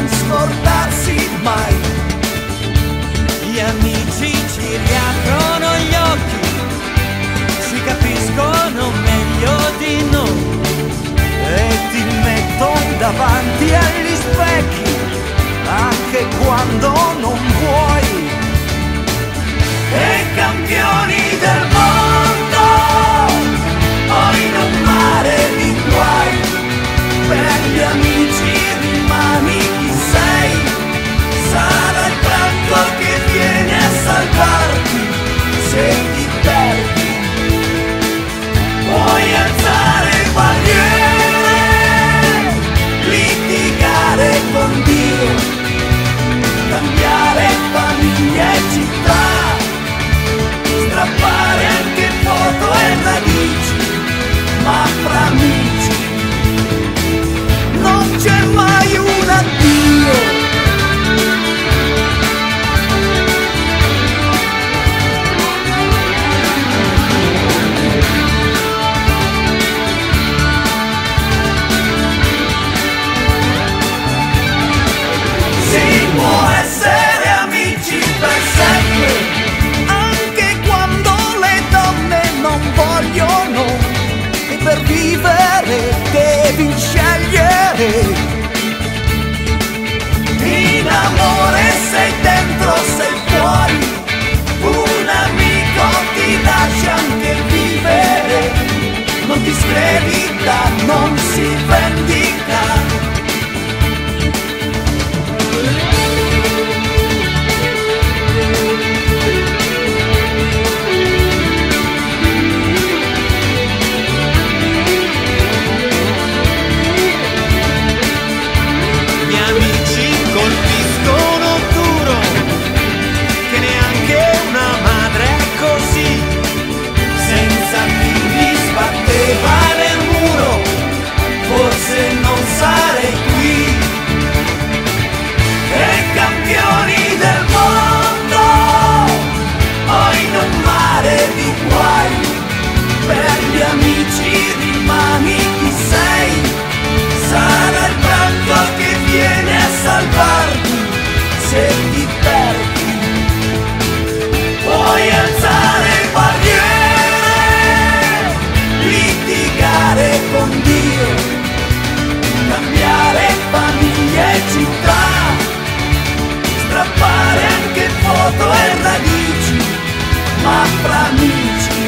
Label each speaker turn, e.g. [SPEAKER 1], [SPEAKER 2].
[SPEAKER 1] non scordarsi mai. Gli amici ci riaprono gli occhi, ci capiscono meglio di noi e ti mettono davanti agli specchi anche quando non vuoi. E campioni del mondo, poi in un mare di guai, per gli amici rimani chi sei, sarà il pranzo che viene a salvarti se ti perdi. Puoi alzare bandiere, litigare con Dio, cambiare famiglia e città, strappare anche foto e radici, ma fra amici non c'è mai un addio. Si può essere amici per sempre, anche quando le donne non vogliono, e per vivere devi scegliere. In amore sei dentro, sei fuori, un amico ti lascia anche vivere, non ti screvita, non si vendica. Se ti perdi, puoi alzare barriere, litigare con Dio, cambiare famiglia e città, strappare anche foto e radici, ma fra amici